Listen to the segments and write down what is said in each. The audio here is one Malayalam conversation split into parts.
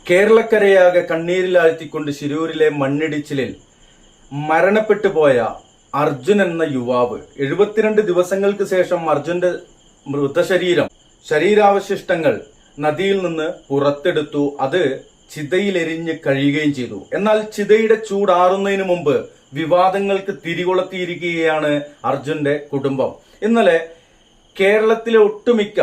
കേരളക്കരയാകെ കണ്ണീരിലാഴ്ത്തിക്കൊണ്ട് ശിരൂരിലെ മണ്ണിടിച്ചിലിൽ മരണപ്പെട്ടു പോയ അർജുൻ എന്ന യുവാവ് 72 ദിവസങ്ങൾക്ക് ശേഷം അർജുന്റെ ശരീരാവശിഷ്ടങ്ങൾ നദിയിൽ നിന്ന് പുറത്തെടുത്തു. അത് ചിതയിലെരിഞ്ഞ് കഴിയുകയും ചെയ്തു. എന്നാൽ ചിതയുടെ ചൂടാറുന്നതിന് മുമ്പ് വിവാദങ്ങൾക്ക് തിരികൊളുത്തിയിരിക്കുകയാണ് അർജുന്റെ കുടുംബം. ഇന്നലെ കേരളത്തിലെ ഒട്ടുമിക്ക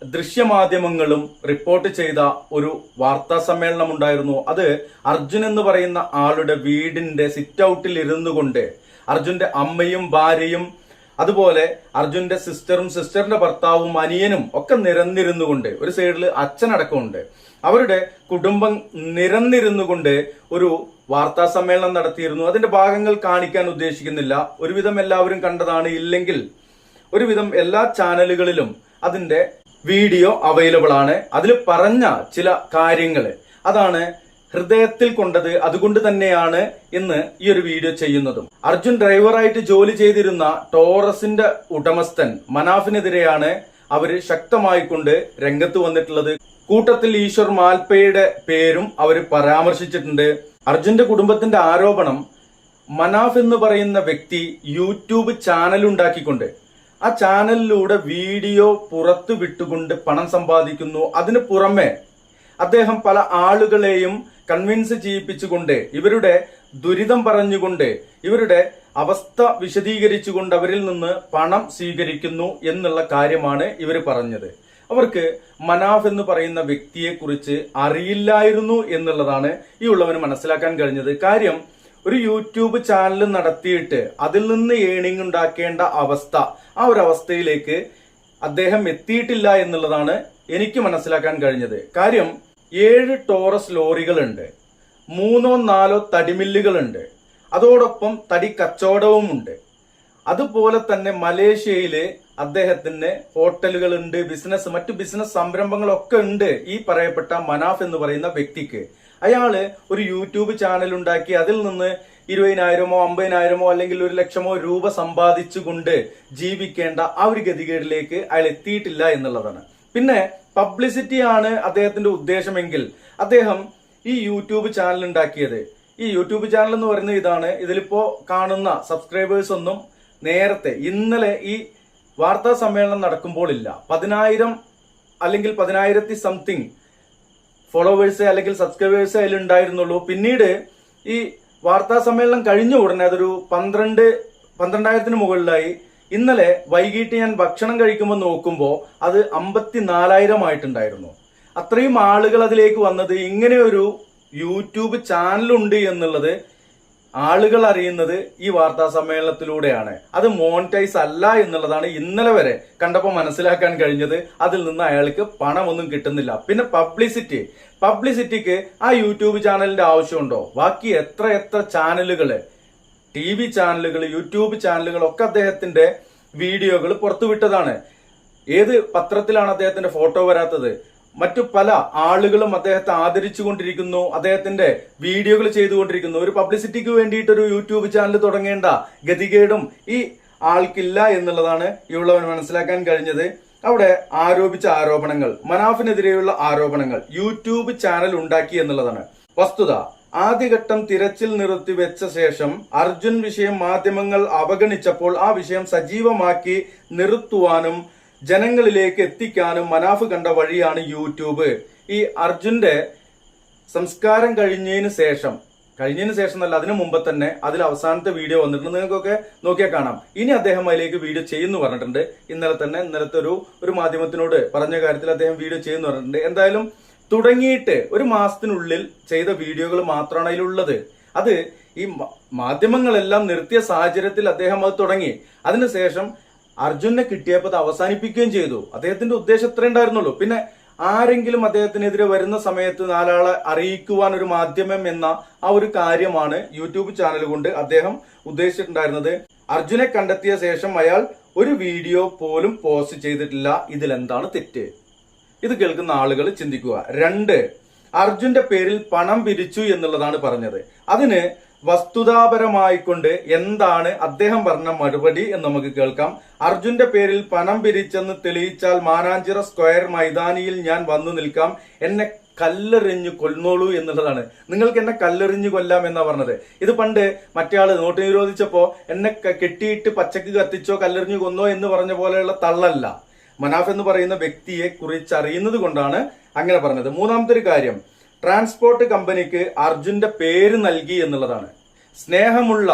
ദൃശ്യമാധ്യമങ്ങളും റിപ്പോർട്ട് ചെയ്ത ഒരു വാർത്താ സമ്മേളനം ഉണ്ടായിരുന്നു. അത് അർജുൻ എന്ന് പറയുന്ന ആളുടെ വീടിന്റെ സിറ്റ് ഔട്ടിൽ ഇരുന്നു കൊണ്ട് അർജുന്റെ അമ്മയും ഭാര്യയും അതുപോലെ അർജുന്റെ സിസ്റ്ററിന്റെ ഭർത്താവും അനിയനും ഒക്കെ നിരന്നിരുന്നു കൊണ്ട്, ഒരു സൈഡിൽ അച്ഛനടക്കമുണ്ട്, അവരുടെ കുടുംബം നിരന്നിരുന്നു കൊണ്ട് ഒരു വാർത്താ സമ്മേളനം നടത്തിയിരുന്നു. അതിന്റെ ഭാഗങ്ങൾ കാണിക്കാൻ ഉദ്ദേശിക്കുന്നില്ല. ഒരുവിധം എല്ലാവരും കണ്ടതാണ്. ഇല്ലെങ്കിൽ ഒരുവിധം എല്ലാ ചാനലുകളിലും അതിന്റെ വീഡിയോ അവൈലബിൾ ആണ്. അതിൽ പറഞ്ഞ ചില കാര്യങ്ങൾ അതാണ് ഹൃദയത്തിൽ കൊണ്ടത്. അതുകൊണ്ട് തന്നെയാണ് ഇന്ന് ഈ ഒരു വീഡിയോ ചെയ്യുന്നതും. അർജുൻ ഡ്രൈവറായിട്ട് ജോലി ചെയ്തിരുന്ന ടോറസിന്റെ ഉടമസ്ഥൻ മനാഫിനെതിരെയാണ് അവര് ശക്തമായിക്കൊണ്ട് രംഗത്ത് വന്നിട്ടുള്ളത്. കൂട്ടത്തിൽ ഈശ്വർ മാൽപ്പയുടെ പേരും അവര് പരാമർശിച്ചിട്ടുണ്ട്. അർജുന്റെ കുടുംബത്തിന്റെ ആരോപണം, മനാഫ് എന്ന് പറയുന്ന വ്യക്തി യൂട്യൂബ് ചാനൽ ഉണ്ടാക്കിക്കൊണ്ട് ആ ചാനലിലൂടെ വീഡിയോ പുറത്തു വിട്ടുകൊണ്ട് പണം സമ്പാദിക്കുന്നു. അതിനു പുറമെ അദ്ദേഹം പല ആളുകളെയും കൺവിൻസ് ചെയ്യിപ്പിച്ചുകൊണ്ട്, ഇവരുടെ ദുരിതം പറഞ്ഞുകൊണ്ട്, ഇവരുടെ അവസ്ഥ വിശദീകരിച്ചുകൊണ്ട് അവരിൽ നിന്ന് പണം സ്വീകരിക്കുന്നു എന്നുള്ള കാര്യമാണ് ഇവർ പറഞ്ഞത്. അവർക്ക് മനാഫ് എന്ന് പറയുന്ന വ്യക്തിയെ കുറിച്ച് അറിയില്ലായിരുന്നു എന്നുള്ളതാണ് ഈ ഉള്ളവന് മനസ്സിലാക്കാൻ കഴിഞ്ഞത്. കാര്യം, ഒരു യൂട്യൂബ് ചാനൽ നടത്തിയിട്ട് അതിൽ നിന്ന് ഏണിംഗ് ഉണ്ടാക്കേണ്ട അവസ്ഥ, ആ ഒരു അവസ്ഥയിലേക്ക് അദ്ദേഹം എത്തിയിട്ടില്ല എന്നുള്ളതാണ് എനിക്ക് മനസ്സിലാക്കാൻ കഴിഞ്ഞത്. കാര്യം, 7 ടോറസ് ലോറികളുണ്ട്, 3-4 തടിമില്ലുകളുണ്ട്, അതോടൊപ്പം തടി കച്ചവടവുമുണ്ട്. അതുപോലെ തന്നെ മലേഷ്യയില് അദ്ദേഹത്തിന് ഹോട്ടലുകളുണ്ട്, മറ്റു ബിസിനസ് സംരംഭങ്ങളൊക്കെ ഉണ്ട്. ഈ പറയപ്പെട്ട മനാഫ് എന്ന് പറയുന്ന വ്യക്തിക്ക് അയാള് ഒരു യൂട്യൂബ് ചാനൽ ഉണ്ടാക്കി അതിൽ നിന്ന് 20,000-ഓ 50,000-ഓ അല്ലെങ്കിൽ 1,00,000-ഓ രൂപ സമ്പാദിച്ചുകൊണ്ട് ജീവിക്കേണ്ട ആ ഒരു ഗതികേടിലേക്ക് അയാൾ എത്തിയിട്ടില്ല എന്നുള്ളതാണ്. പിന്നെ പബ്ലിസിറ്റി ആണ് അദ്ദേഹത്തിന്റെ ഉദ്ദേശമെങ്കിൽ അദ്ദേഹം ഈ യൂട്യൂബ് ചാനൽ ഉണ്ടാക്കിയത്, ഈ യൂട്യൂബ് ചാനൽ എന്ന് പറയുന്നത് ഇതാണ്. ഇതിലിപ്പോ കാണുന്ന സബ്സ്ക്രൈബേഴ്സ് ഒന്നും നേരത്തെ ഇന്നലെ ഈ വാർത്താ സമ്മേളനം നടക്കുമ്പോൾ ഇല്ല. 10,000 അല്ലെങ്കിൽ 10,000 സംതിങ് ഫോളോവേഴ്സ് അല്ലെങ്കിൽ സബ്സ്ക്രൈബേഴ്സ് അതിൽ ഉണ്ടായിരുന്നുള്ളൂ. പിന്നീട് ഈ വാർത്താ സമ്മേളനം കഴിഞ്ഞ ഉടനെ അതൊരു 12,000-ന് മുകളിലായി. ഇന്നലെ വൈകിട്ട് ഞാൻ ഭക്ഷണം കഴിക്കുമ്പോൾ നോക്കുമ്പോൾ അത് 54,000 ആയിട്ടുണ്ടായിരുന്നു. അത്രയും ആളുകൾ അതിലേക്ക് വന്നത് ഇങ്ങനെ ഒരു യൂട്യൂബ് ചാനലുണ്ട് എന്നുള്ളത് ആളുകൾ അറിയുന്നത് ഈ വാർത്താ സമ്മേളനത്തിലൂടെയാണ്. അത് മോണിറ്റൈസ് അല്ല എന്നുള്ളതാണ് ഇന്നലെ വരെ കണ്ടപ്പോൾ മനസ്സിലാക്കാൻ കഴിഞ്ഞത്. അതിൽ നിന്ന് അയാൾക്ക് പണമൊന്നും കിട്ടുന്നില്ല. പിന്നെ പബ്ലിസിറ്റിക്ക് ആ യൂട്യൂബ് ചാനലിന്റെ ആവശ്യമുണ്ടോ? ബാക്കി എത്ര ചാനലുകള്, TV ചാനലുകൾ, യൂട്യൂബ് ചാനലുകൾ ഒക്കെ അദ്ദേഹത്തിന്റെ വീഡിയോകൾ പുറത്തുവിട്ടതാണ്. ഏത് പത്രത്തിലാണ് അദ്ദേഹത്തിന്റെ ഫോട്ടോ വരാത്തത്? മറ്റു പല ആളുകളും അദ്ദേഹത്തെ ആദരിച്ചുകൊണ്ടിരിക്കുന്നു, അദ്ദേഹത്തിന്റെ വീഡിയോകൾ ചെയ്തുകൊണ്ടിരിക്കുന്നു. ഒരു പബ്ലിസിറ്റിക്ക് വേണ്ടിയിട്ട് ഒരു യൂട്യൂബ് ചാനൽ തുടങ്ങേണ്ട ഗതികേടും ഈ ആൾക്കില്ല എന്നുള്ളതാണ് ഇവളവൻ മനസ്സിലാക്കാൻ കഴിഞ്ഞത്. അവിടെ ആരോപിച്ച ആരോപണങ്ങൾ, മനാഫിനെതിരെയുള്ള ആരോപണങ്ങൾ, യൂട്യൂബ് ചാനൽ ഉണ്ടാക്കി എന്നുള്ളതാണ് വസ്തുത. ആദ്യഘട്ടം തിരച്ചിൽ നിർത്തിവെച്ച ശേഷം അർജുൻ വിഷയം മാധ്യമങ്ങൾ അവഗണിച്ചപ്പോൾ ആ വിഷയം സജീവമാക്കി നിർത്തുവാനും ജനങ്ങളിലേക്ക് എത്തിക്കാനും മനാഫ് കണ്ട വഴിയാണ് യൂട്യൂബ്. ഈ അർജുന്റെ സംസ്കാരം കഴിഞ്ഞതിന് ശേഷം എന്നല്ല, അതിനു മുമ്പ് തന്നെ അതിൽ അവസാനത്തെ വീഡിയോ വന്നിട്ടുണ്ട്. നിങ്ങൾക്കൊക്കെ നോക്കിയാൽ കാണാം. ഇനി അദ്ദേഹം അതിലേക്ക് വീഡിയോ ചെയ്യുന്നു പറഞ്ഞിട്ടുണ്ട്. ഇന്നലത്തെ ഒരു മാധ്യമത്തിനോട് പറഞ്ഞ കാര്യത്തിൽ അദ്ദേഹം വീഡിയോ ചെയ്യുന്നു പറഞ്ഞിട്ടുണ്ട്. എന്തായാലും തുടങ്ങിയിട്ട് ഒരു മാസത്തിനുള്ളിൽ ചെയ്ത വീഡിയോകൾ മാത്രമാണ് അതിലുള്ളത്. അത് ഈ മാധ്യമങ്ങളെല്ലാം നിർത്തിയ സാഹചര്യത്തിൽ അദ്ദേഹം അത് തുടങ്ങി. അതിനുശേഷം അർജുനെ കിട്ടിയപ്പോൾ അത് അവസാനിപ്പിക്കുകയും ചെയ്തു. അദ്ദേഹത്തിന്റെ ഉദ്ദേശം ഇത്രേ ഉണ്ടായിരുന്നുള്ളൂ. പിന്നെ ആരെങ്കിലും അദ്ദേഹത്തിനെതിരെ വരുന്ന സമയത്ത് 4 ആളെ അറിയിക്കുവാൻ ഒരു മാധ്യമം എന്ന ആ ഒരു കാര്യമാണ് യൂട്യൂബ് ചാനൽ കൊണ്ട് അദ്ദേഹം ഉദ്ദേശിച്ചിട്ടുണ്ടായിരുന്നത്. അർജുനെ കണ്ടെത്തിയ ശേഷം അയാൾ ഒരു വീഡിയോ പോലും പോസ്റ്റ് ചെയ്തിട്ടില്ല. ഇതിലെന്താണ് തെറ്റ്? ഇത് കേൾക്കുന്ന ആളുകൾ ചിന്തിക്കുക. 2, അർജുന്റെ പേരിൽ പണം പിരിച്ചു എന്നുള്ളതാണ് പറഞ്ഞത്. അതിന് വസ്തുതാപരമായിക്കൊണ്ട് എന്താണ് അദ്ദേഹം പറഞ്ഞ മറുപടി എന്ന് നമുക്ക് കേൾക്കാം. അർജുന്റെ പേരിൽ പണം പിരിച്ചെന്ന് തെളിയിച്ചാൽ മാനാഞ്ചിറ സ്ക്വയർ മൈതാനിയിൽ ഞാൻ വന്നു നിൽക്കാം. എന്നെ കല്ലെറിഞ്ഞു കൊന്നോളൂ എന്നുള്ളതാണ്. നിങ്ങൾക്ക് എന്നെ കല്ലെറിഞ്ഞു കൊല്ലാം എന്നാ പറഞ്ഞത്. ഇത് പണ്ട് മറ്റേ ആള് നോട്ട് നിരോധിച്ചപ്പോ എന്നെ കെട്ടിയിട്ട് പച്ചക്ക് കത്തിച്ചോ കല്ലെറിഞ്ഞു കൊന്നോ എന്ന് പറഞ്ഞ പോലെയുള്ള തള്ളല്ല. മനാഫ് എന്ന് പറയുന്ന വ്യക്തിയെ കുറിച്ച് അറിയുന്നത് കൊണ്ടാണ് അങ്ങനെ പറഞ്ഞത്. മൂന്നാമത്തെ ഒരു കാര്യം, ട്രാൻസ്പോർട്ട് കമ്പനിക്ക് അർജുന്റെ പേര് നൽകി എന്നുള്ളതാണ്. സ്നേഹമുള്ള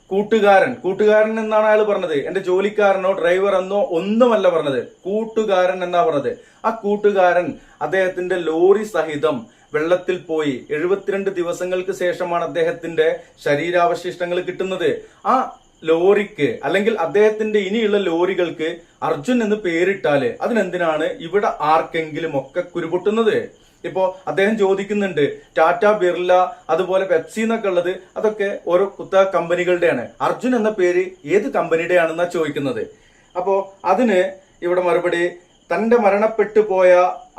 കൂട്ടുകാരൻ എന്നാണ് അയാൾ പറഞ്ഞത്. എന്റെ ജോലിക്കാരനോ ഡ്രൈവർ എന്നോ ഒന്നുമല്ല പറഞ്ഞത്, കൂട്ടുകാരൻ എന്നാ പറഞ്ഞത്. ആ കൂട്ടുകാരൻ അദ്ദേഹത്തിന്റെ ലോറി സഹിതം വെള്ളത്തിൽ പോയി 72 ദിവസങ്ങൾക്ക് ശേഷമാണ് അദ്ദേഹത്തിന്റെ ശരീരാവശിഷ്ടങ്ങൾ കിട്ടുന്നത്. ആ ലോറിക്ക് അല്ലെങ്കിൽ അദ്ദേഹത്തിന്റെ ഇനിയുള്ള ലോറികൾക്ക് അർജുൻ എന്ന് പേരിട്ടാല് അതിനെന്തിനാണ് ഇവിടെ ആർക്കെങ്കിലും ഒക്കെ കുരുപൊട്ടുന്നത്? ഇപ്പോ അദ്ദേഹം ചോദിക്കുന്നുണ്ട്, ടാറ്റ, ബിർല, അതുപോലെ പെപ്സി എന്നൊക്കെ ഉള്ളത് അതൊക്കെ ഓരോ കമ്പനികളുടെയാണ്. അർജുൻ എന്ന പേര് ഏത് കമ്പനിയുടെയാണെന്നാ ചോദിക്കുന്നത്. അപ്പോ അതിന് ഇവിടെ മറുപടി, തന്റെ മരണപ്പെട്ടു പോയ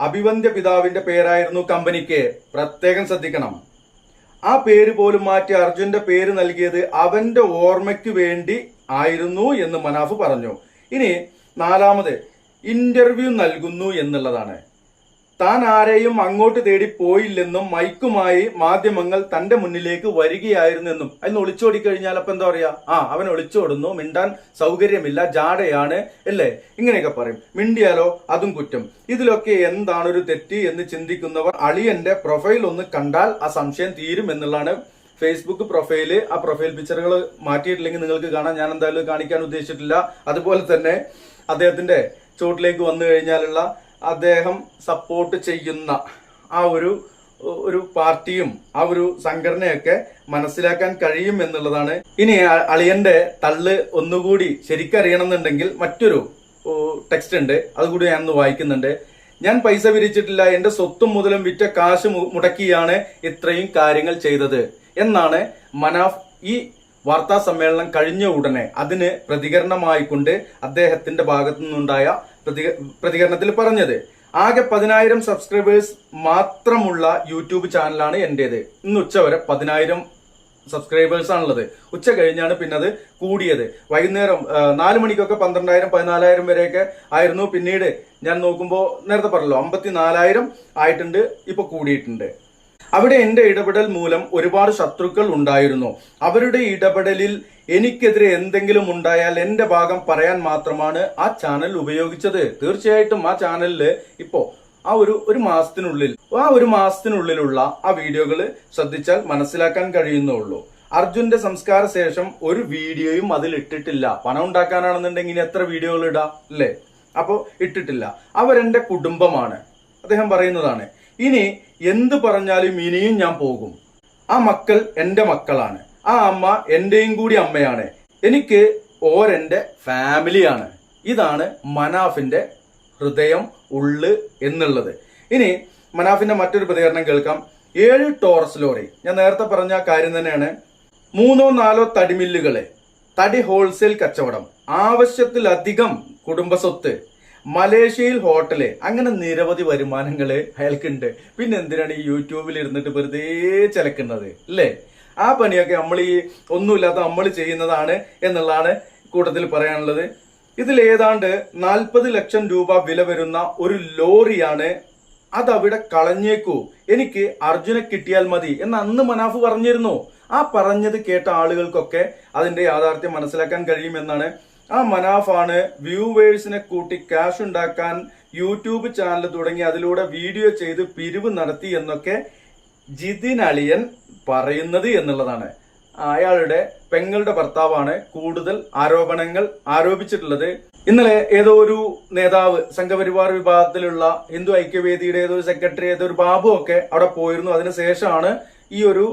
അഭിവന്ദ്യ പിതാവിന്റെ പേരായിരുന്നു കമ്പനിക്ക്. പ്രത്യേകം ശ്രദ്ധിക്കണം. ആ പേര് പോലും മാറ്റി അർജുന്റെ പേര് നൽകിയത് അവന്റെ ഓർമ്മയ്ക്ക് വേണ്ടി ആയിരുന്നു എന്ന് മനാഫ് പറഞ്ഞു. ഇനി നാലാമത്, ഇന്റർവ്യൂ നൽകുന്നു എന്നുള്ളതാണ്. താൻ ആരെയും അങ്ങോട്ട് തേടി പോയില്ലെന്നും മൈക്കുമായി മാധ്യമങ്ങൾ തന്റെ മുന്നിലേക്ക് വരികയായിരുന്നെന്നും. അതിന് ഒളിച്ചോടി കഴിഞ്ഞാൽ അപ്പൊ എന്താ പറയാ? അവൻ ഒളിച്ചോടുന്നു, മിണ്ടാൻ സൗകര്യമില്ല, ജാടയാണ് അല്ലേ, ഇങ്ങനെയൊക്കെ പറയും. മിണ്ടിയാലോ അതും കുറ്റം. ഇതിലൊക്കെ എന്താണ് ഒരു തെറ്റ് എന്ന് ചിന്തിക്കുന്നവർ അളിയന്റെ പ്രൊഫൈൽ ഒന്ന് കണ്ടാൽ ആ സംശയം തീരും എന്നുള്ളതാണ് ഫേസ്ബുക്ക് പ്രൊഫൈല്. ആ പ്രൊഫൈൽ പിക്ചറുകൾ മാറ്റിയിട്ടില്ലെങ്കിൽ നിങ്ങൾക്ക് കാണാം. ഞാൻ എന്തായാലും കാണിക്കാൻ ഉദ്ദേശിച്ചിട്ടില്ല. അതുപോലെ തന്നെ അദ്ദേഹത്തിന്റെ ചോട്ടിലേക്ക് വന്നു കഴിഞ്ഞാലുള്ള അദ്ദേഹം സപ്പോർട്ട് ചെയ്യുന്ന ആ ഒരു പാർട്ടിയും ആ ഒരു സംഘടനയൊക്കെ മനസ്സിലാക്കാൻ കഴിയും എന്നുള്ളതാണ്. ഇനി അളിയന്റെ തള്ള് ഒന്നുകൂടി ശരിക്കറിയണമെന്നുണ്ടെങ്കിൽ മറ്റൊരു ടെക്സ്റ്റ് ഉണ്ട്, അതുകൂടി ഞാൻ ഒന്ന് വായിക്കുന്നുണ്ട്. ഞാൻ പൈസ പിരിച്ചിട്ടില്ല, എന്റെ സ്വത്തും മുതലും വിറ്റ കാശ് മുടക്കിയാണ് ഇത്രയും കാര്യങ്ങൾ ചെയ്തത് എന്നാണ് മനാഫ് ഈ വാർത്താ സമ്മേളനം കഴിഞ്ഞ ഉടനെ അതിന് പ്രതികരണമായിക്കൊണ്ട് അദ്ദേഹത്തിന്റെ ഭാഗത്തു നിന്നുണ്ടായ പ്രതികരണത്തിൽ പറഞ്ഞത്. ആകെ 10,000 സബ്സ്ക്രൈബേഴ്സ് മാത്രമുള്ള യൂട്യൂബ് ചാനലാണ് എന്റേത്. ഇന്ന് ഉച്ചവരെ 10,000 സബ്സ്ക്രൈബേഴ്സ് ആണുള്ളത്. ഉച്ച കഴിഞ്ഞാണ് പിന്നെ അത് കൂടിയത്. വൈകുന്നേരം 4 മണിക്കൊക്കെ 12,000 14,000 വരെയൊക്കെ ആയിരുന്നു. പിന്നീട് ഞാൻ നോക്കുമ്പോൾ നേരത്തെ പറഞ്ഞല്ലോ 54,000 ആയിട്ടുണ്ട്, ഇപ്പൊ കൂടിയിട്ടുണ്ട്. അവിടെ എന്റെ ഇടപെടൽ മൂലം ഒരുപാട് ശത്രുക്കൾ ഉണ്ടായിരുന്നു. അവരുടെ ഇടപെടലിൽ എനിക്കെതിരെ എന്തെങ്കിലും ഉണ്ടായാൽ എന്റെ ഭാഗം പറയാൻ മാത്രമാണ് ആ ചാനൽ ഉപയോഗിച്ചത്. തീർച്ചയായിട്ടും ആ ചാനലില് ഇപ്പോ ആ ഒരു മാസത്തിനുള്ളിലുള്ള ആ വീഡിയോകൾ ശ്രദ്ധിച്ചാൽ മനസ്സിലാക്കാൻ കഴിയുന്നുള്ളൂ. അർജുന്റെ സംസ്കാര ശേഷം ഒരു വീഡിയോയും അതിൽ ഇട്ടിട്ടില്ല. പണം ഉണ്ടാക്കാനാണെന്നുണ്ടെങ്കിൽ എത്ര വീഡിയോകൾ ഇടാം അല്ലേ? അപ്പോ ഇട്ടിട്ടില്ല. അവരെന്റെ കുടുംബമാണ്, അദ്ദേഹം പറയുന്നതാണ്. ഇനി എന്ത് പറഞ്ഞാലും ഇനിയും ഞാൻ പോകും. ആ മക്കൾ എന്റെ മക്കളാണ്, ആ അമ്മ എന്റെയും കൂടി അമ്മയാണ്, എനിക്ക് ഓരെന്റെ ഫാമിലിയാണ്. ഇതാണ് മനാഫിന്റെ ഹൃദയം ഉള്ള് എന്നുള്ളത്. ഇനി മനാഫിന്റെ മറ്റൊരു പ്രതികരണം കേൾക്കാം. 7 ടോറസ് ലോറി, ഞാൻ നേരത്തെ പറഞ്ഞ കാര്യം തന്നെയാണ്. 3-4 തടിമില്ലുകള്, തടി ഹോൾസെയിൽ കച്ചവടം, ആവശ്യത്തിലധികം കുടുംബസ്വത്ത്, മലേഷ്യയിൽ ഹോട്ടല്, അങ്ങനെ നിരവധി വരുമാനങ്ങള് അയാൾക്കുണ്ട്. പിന്നെ എന്തിനാണ് ഈ യൂട്യൂബിൽ ഇരുന്നിട്ട് വെറുതെ ചിലക്കുന്നത് അല്ലേ? ആ പണിയൊക്കെ ഒന്നുമില്ലാത്ത നമ്മൾ ചെയ്യുന്നതാണ് എന്നുള്ളതാണ് കൂട്ടത്തിൽ പറയാനുള്ളത്. ഇതിൽ ഏതാണ്ട് 40 ലക്ഷം രൂപ വില വരുന്ന ഒരു ലോറിയാണ്. അതവിടെ കളഞ്ഞേക്കൂ, എനിക്ക് അർജുനെ കിട്ടിയാൽ മതി എന്ന് അന്ന് മനാഫ് പറഞ്ഞിരുന്നു. ആ പറഞ്ഞത് കേട്ട ആളുകൾക്കൊക്കെ അതിന്റെ യാഥാർത്ഥ്യം മനസ്സിലാക്കാൻ കഴിയുമെന്നാണ്. ആ മനാഫാണ് വ്യൂവേഴ്സിനെ കൂട്ടി ക്യാഷ് ഉണ്ടാക്കാൻ യൂട്യൂബ് ചാനൽ തുടങ്ങി അതിലൂടെ വീഡിയോ ചെയ്ത് പിരിവ് നടത്തി എന്നൊക്കെ ജിതിൻ അളിയൻ പറയുന്നത് എന്നുള്ളതാണ്. അയാളുടെ പെങ്ങളുടെ ഭർത്താവാണ് കൂടുതൽ ആരോപണങ്ങൾ ആരോപിച്ചിട്ടുള്ളത്. ഇന്നലെ ഏതോ ഒരു നേതാവ്, സംഘപരിവാർ വിഭാഗത്തിലുള്ള ഹിന്ദു ഐക്യവേദിയുടെ ഏതൊരു സെക്രട്ടറി, ഏതൊരു ബാബു ഒക്കെ അവിടെ പോയിരുന്നു. അതിനുശേഷമാണ് ഈ ഒരു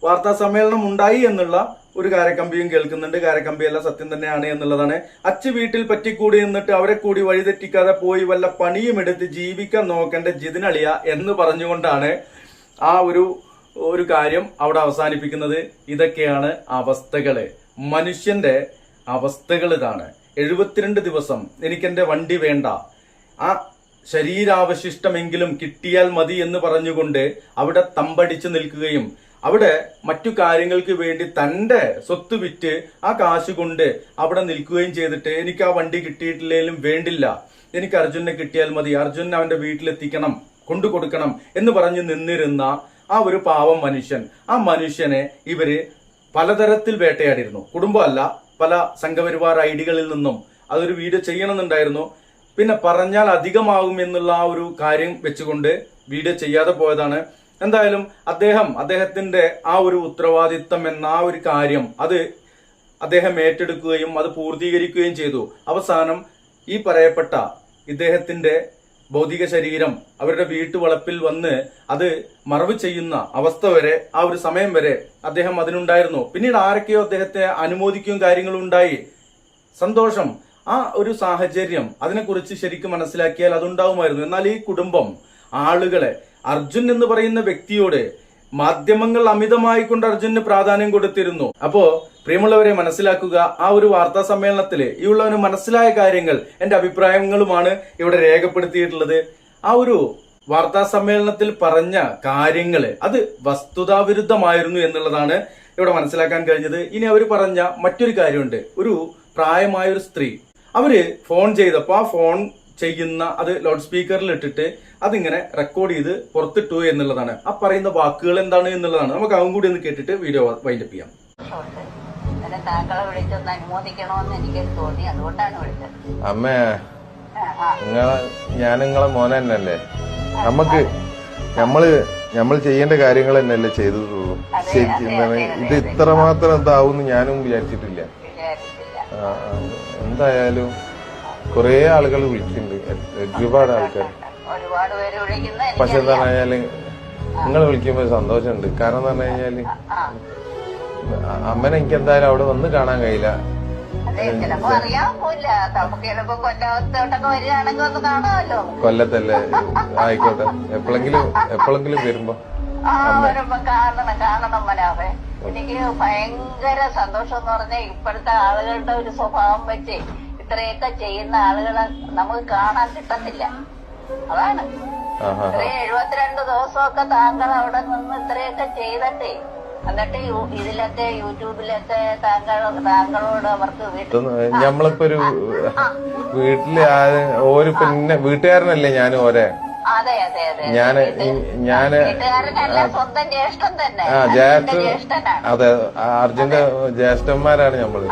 വാർത്താ സമ്മേളനം ഉണ്ടായി എന്നുള്ള ഒരു കാരക്കമ്പിയും കേൾക്കുന്നുണ്ട്. കാരക്കമ്പിയല്ല, സത്യം തന്നെയാണ് എന്നുള്ളതാണ്. അച്ഛ വീട്ടിൽ പറ്റിക്കൂടി എന്നിട്ട് അവരെ കൂടി വഴിതെറ്റിക്കാതെ പോയി വല്ല പണിയും എടുത്ത് ജീവിക്കാൻ നോക്കേണ്ട ജിതിനളിയ എന്ന് പറഞ്ഞുകൊണ്ടാണ് ആ ഒരു കാര്യം അവിടെ അവസാനിപ്പിക്കുന്നത്. ഇതൊക്കെയാണ് അവസ്ഥകള്, മനുഷ്യന്റെ അവസ്ഥകൾ ഇതാണ്. 72 ദിവസം എനിക്കെന്റെ വണ്ടി വേണ്ട, ആ ശരീരാവശിഷ്ടമെങ്കിലും കിട്ടിയാൽ മതി എന്ന് പറഞ്ഞുകൊണ്ട് അവിടെ തമ്പടിച്ചു നിൽക്കുകയും അവിടെ മറ്റു കാര്യങ്ങൾക്ക് വേണ്ടി തന്റെ സ്വത്ത് വിറ്റ് ആ കാശ് കൊണ്ട് അവിടെ നിൽക്കുകയും ചെയ്തിട്ട് എനിക്ക് ആ വണ്ടി കിട്ടിയിട്ടില്ലെങ്കിലും വേണ്ടില്ല, എനിക്ക് അർജുനെ കിട്ടിയാൽ മതി, അർജുനെ അവന്റെ വീട്ടിലെത്തിക്കണം, കൊണ്ടു കൊടുക്കണം എന്ന് പറഞ്ഞ് നിന്നിരുന്ന ആ ഒരു പാവം മനുഷ്യൻ, ആ മനുഷ്യനെ ഇവര് പലതരത്തിൽ വേട്ടയാടിയിരുന്നു. കുടുംബമല്ല, പല സംഘപരിവാർ ഐഡികളിൽ നിന്നും അതൊരു വീഡിയോ ചെയ്യണമെന്നുണ്ടായിരുന്നു. പിന്നെ പറഞ്ഞാൽ അധികമാകും എന്നുള്ള ആ ഒരു കാര്യം വെച്ചുകൊണ്ട് വീഡിയോ ചെയ്യാതെ പോയതാണ്. എന്തായാലും അദ്ദേഹത്തിന്റെ ആ ഒരു ഉത്തരവാദിത്തം എന്ന ആ ഒരു കാര്യം അത് അദ്ദേഹം ഏറ്റെടുക്കുകയും അത് പൂർത്തീകരിക്കുകയും ചെയ്തു. അവസാനം ഈ പറയപ്പെട്ട ഇദ്ദേഹത്തിന്റെ ഭൗതിക ശരീരം അവരുടെ വീട്ടുവളപ്പിൽ വന്ന് അത് മറവ് ചെയ്യുന്ന അവസ്ഥ വരെ, ആ ഒരു സമയം വരെ അദ്ദേഹം അതിനുണ്ടായിരുന്നു. പിന്നീട് ആരൊക്കെയോ അദ്ദേഹത്തെ അനുമോദിക്കുകയും കാര്യങ്ങളും ഉണ്ടായി. സന്തോഷം. ആ ഒരു സാഹചര്യം അതിനെക്കുറിച്ച് ശരിക്കും മനസ്സിലാക്കിയാൽ അതുണ്ടാവുമായിരുന്നു. എന്നാൽ ഈ കുടുംബം ആളുകളെ, അർജുൻ എന്ന് പറയുന്ന വ്യക്തിയോട് മാധ്യമങ്ങൾ അമിതമായി കൊണ്ട് അർജുന് പ്രാധാന്യം കൊടുത്തിരുന്നു. അപ്പോ പ്രിയമുള്ളവരെ മനസ്സിലാക്കുക, ആ ഒരു വാർത്താ സമ്മേളനത്തില് ഈ ഉള്ളവന് മനസ്സിലായ കാര്യങ്ങൾ എന്റെ അഭിപ്രായങ്ങളുമാണ് ഇവിടെ രേഖപ്പെടുത്തിയിട്ടുള്ളത്. ആ ഒരു വാർത്താ സമ്മേളനത്തിൽ പറഞ്ഞ കാര്യങ്ങള് അത് വസ്തുതാവിരുദ്ധമായിരുന്നു എന്നുള്ളതാണ് ഇവിടെ മനസ്സിലാക്കാൻ കഴിഞ്ഞത്. ഇനി അവർ പറഞ്ഞ മറ്റൊരു കാര്യമുണ്ട്. ഒരു പ്രായമായ ഒരു സ്ത്രീ അവര് ഫോൺ ചെയ്തപ്പോ ആ ഫോൺ ചെയ്യുന്ന അത് ലൗഡ് സ്പീക്കറിൽ ഇട്ടിട്ട് അതിങ്ങനെ റെക്കോർഡ് ചെയ്ത് പുറത്തിട്ടു എന്നുള്ളതാണ്. ആ പറയുന്ന വാക്കുകൾ എന്താണ് എന്നുള്ളതാണ്. നമുക്ക് അതും കൂടി ഒന്ന് കേട്ടിട്ട് വീഡിയോ വൈൻഡപ്പ് ചെയ്യാം. താങ്കളെ വിളിച്ചൊന്ന് അനുമോദിക്കണമെന്ന് എനിക്ക് തോന്നി, അതുകൊണ്ടാണ് വിളിച്ചത്. അമ്മേ, ഞാൻ നിങ്ങളെ മോനെ തന്നെയല്ലേ. നമ്മൾ ചെയ്യേണ്ട കാര്യങ്ങൾ തന്നെയല്ലേ ചെയ്തിട്ടുള്ളൂ. ഇത് ഇത്രമാത്രം എന്താവും ഞാനും വിചാരിച്ചിട്ടില്ല. എന്തായാലും കുറെ ആളുകൾ വിളിച്ചിട്ടുണ്ട്, ഒരുപാട് ആൾക്കാർ. പക്ഷെ എന്താ പറഞ്ഞാല് നിങ്ങൾ വിളിക്കുമ്പോ സന്തോഷമുണ്ട്. കാരണം എന്താ പറഞ്ഞു കഴിഞ്ഞാല് അമ്മനെ എനിക്ക് എന്തായാലും അവിടെ വന്ന് കാണാൻ കഴിയില്ല. കൊല്ലത്തല്ലേ, ആയിക്കോട്ടെ. എപ്പോഴെങ്കിലും വരുമ്പോ കാണണം മനാഫേ. എനിക്ക് ഭയങ്കര സന്തോഷം എന്ന് പറഞ്ഞാൽ ഇപ്പോഴത്തെ ആളുകളുടെ ഒരു സ്വഭാവം വെച്ച് ഇത്രയൊക്കെ ചെയ്യുന്ന ആളുകളെ നമുക്ക് കാണാൻ കിട്ടത്തില്ല. അതാണ് 72 ദിവസമൊക്കെ താങ്കൾ അവിടെ നിന്ന് ഇത്രയൊക്കെ ചെയ്തിട്ടേ, എന്നിട്ട് ഇതിലൊക്കെ യൂട്യൂബിലൊക്കെ താങ്കളോട് അവർക്ക് നമ്മളിപ്പോ ഒരു വീട്ടില് ഒരു പിന്നെ വീട്ടുകാരനല്ലേ ഞാനും ഓരേ. ഞാന് സ്വന്തം ജ്യേഷ്ഠൻ തന്നെ. അതെ, അർജുന്റെ ജ്യേഷ്ഠന്മാരാണ് നമ്മള്.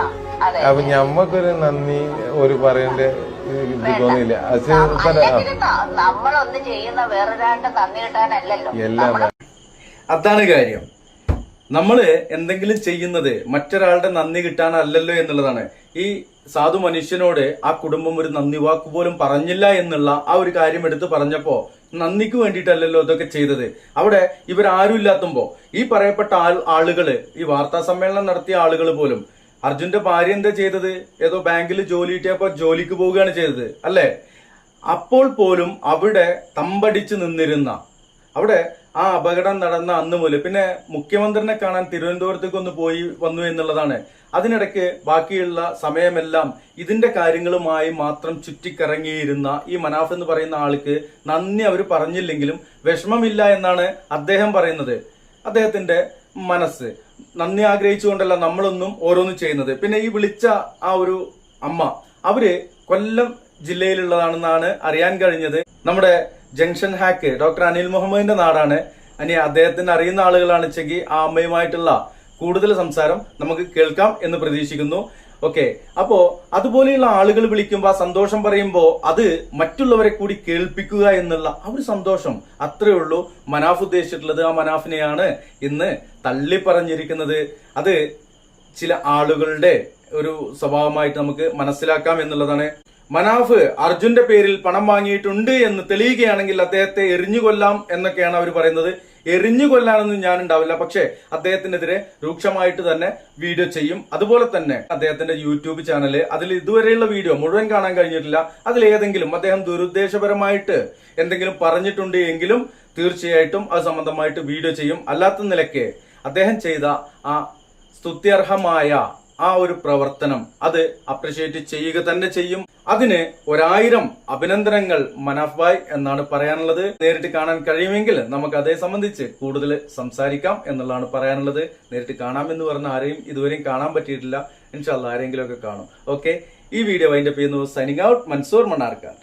അപ്പൊ ഞമ്മക്കൊരു നന്ദി ഒരു പറയേണ്ട ഇത് തോന്നിയില്ല. നമ്മളൊന്ന് ചെയ്യുന്ന വേറൊരാണ്ട് നന്ദി കിട്ടാനല്ലല്ലോ. എല്ലാം അതാണ് കാര്യം. നമ്മള് എന്തെങ്കിലും ചെയ്യുന്നത് മറ്റൊരാളുടെ നന്ദി കിട്ടാനല്ലല്ലോ എന്നുള്ളതാണ്. ഈ സാധു മനുഷ്യനോട് ആ കുടുംബം ഒരു നന്ദി വാക്ക് പോലും പറഞ്ഞില്ല എന്നുള്ള ആ ഒരു കാര്യം എടുത്ത് പറഞ്ഞപ്പോ നന്ദിക്ക് വേണ്ടിയിട്ടല്ലല്ലോ ഇതൊക്കെ ചെയ്തത്. അവിടെ ഇവരാരും ഇല്ലാത്തുമ്പോ ഈ പറയപ്പെട്ട ആളുകള്, ഈ വാർത്താ സമ്മേളനം നടത്തിയ ആളുകൾ പോലും, അർജുന്റെ ഭാര്യ എന്താ ചെയ്തത്? ഏതോ ബാങ്കിൽ ജോലി കിട്ടിയപ്പോ ജോലിക്ക് പോവുകയാണ് ചെയ്തത് അല്ലെ? അപ്പോൾ പോലും അവിടെ തമ്പടിച്ച് നിന്നിരുന്ന, അവിടെ ആ അപകടം നടന്ന അന്ന് മുതൽ പിന്നെ മുഖ്യമന്ത്രിനെ കാണാൻ തിരുവനന്തപുരത്തേക്ക് ഒന്ന് പോയി വന്നു എന്നുള്ളതാണ്. അതിനിടയ്ക്ക് ബാക്കിയുള്ള സമയമെല്ലാം ഇതിന്റെ കാര്യങ്ങളുമായി മാത്രം ചുറ്റിക്കറങ്ങിയിരുന്ന ഈ മനാഫ് എന്ന് പറയുന്ന ആൾക്ക് നന്ദി അവർ പറഞ്ഞില്ലെങ്കിലും വിഷമമില്ല എന്നാണ് അദ്ദേഹം പറയുന്നത്. അദ്ദേഹത്തിന്റെ മനസ്സ് നന്ദി ആഗ്രഹിച്ചുകൊണ്ടല്ല നമ്മളൊന്നും ഓരോന്നും ചെയ്യുന്നത്. പിന്നെ ഈ വിളിച്ച ആ ഒരു അമ്മ, അവര് കൊല്ലം ജില്ലയിലുള്ളതാണെന്നാണ് അറിയാൻ കഴിഞ്ഞത്. നമ്മുടെ ജംഗ്ഷൻ ഹാക്ക് ഡോക്ടർ അനിൽ മുഹമ്മദിന്റെ നാടാണ്. അനി അദ്ദേഹത്തിന് അറിയുന്ന ആളുകളാണ് വെച്ചെങ്കിൽ ആ അമ്മയുമായിട്ടുള്ള കൂടുതൽ സംസാരം നമുക്ക് കേൾക്കാം എന്ന് പ്രതീക്ഷിക്കുന്നു. ഓക്കെ, അപ്പോ അതുപോലെയുള്ള ആളുകൾ വിളിക്കുമ്പോൾ ആ സന്തോഷം പറയുമ്പോൾ അത് മറ്റുള്ളവരെ കൂടി കേൾപ്പിക്കുക എന്നുള്ള ആ ഒരു സന്തോഷം, അത്രേ ഉള്ളൂ മനാഫ് ഉദ്ദേശിച്ചിട്ടുള്ളത്. ആ മനാഫിനെയാണ് ഇന്ന് തള്ളി പറഞ്ഞിരിക്കുന്നത്. അത് ചില ആളുകളുടെ ഒരു സ്വഭാവമായിട്ട് നമുക്ക് മനസ്സിലാക്കാം എന്നുള്ളതാണ്. മനാഫ് അർജുന്റെ പേരിൽ പണം വാങ്ങിയിട്ടുണ്ട് എന്ന് തെളിയുകയാണെങ്കിൽ അദ്ദേഹത്തെ എറിഞ്ഞുകൊല്ലാം എന്നൊക്കെയാണ് അവർ പറയുന്നത്. എറിഞ്ഞുകൊല്ലാനൊന്നും ഞാൻ ഉണ്ടാവില്ല, പക്ഷേ അദ്ദേഹത്തിനെതിരെ രൂക്ഷമായിട്ട് തന്നെ വീഡിയോ ചെയ്യും. അതുപോലെ തന്നെ അദ്ദേഹത്തിന്റെ യൂട്യൂബ് ചാനല്, അതിൽ ഇതുവരെയുള്ള വീഡിയോ മുഴുവൻ കാണാൻ കഴിഞ്ഞിട്ടില്ല. അതിലേതെങ്കിലും അദ്ദേഹം ദുരുദ്ദേശപരമായിട്ട് എന്തെങ്കിലും പറഞ്ഞിട്ടുണ്ട് എങ്കിലും തീർച്ചയായിട്ടും അത് സംബന്ധമായിട്ട് വീഡിയോ ചെയ്യും. അല്ലാത്ത നിലയ്ക്ക് അദ്ദേഹം ചെയ്ത ആ സ്തുത്യർഹമായ ആ ഒരു പ്രവർത്തനം അത് അപ്രിഷിയേറ്റ് ചെയ്യുക തന്നെ ചെയ്യും. അതിന് 1000 അഭിനന്ദനങ്ങൾ മനാഫ് ഭായ് എന്നാണ് പറയാനുള്ളത്. നേരിട്ട് കാണാൻ കഴിയുമെങ്കിൽ നമുക്ക് അതേ സംബന്ധിച്ച് കൂടുതൽ സംസാരിക്കാം എന്നുള്ളതാണ് പറയാനുള്ളത്. നേരിട്ട് കാണാമെന്ന് പറഞ്ഞ ആരെയും ഇതുവരെയും കാണാൻ പറ്റിയിട്ടില്ല. ഇൻഷാ അല്ലാഹ് ആരെങ്കിലും ഒക്കെ കാണും. ഓക്കെ, ഈ വീഡിയോ വൈൻഡപ്പ് ചെയ്യുന്നു. Signing out, Mansoor Mannarkkad.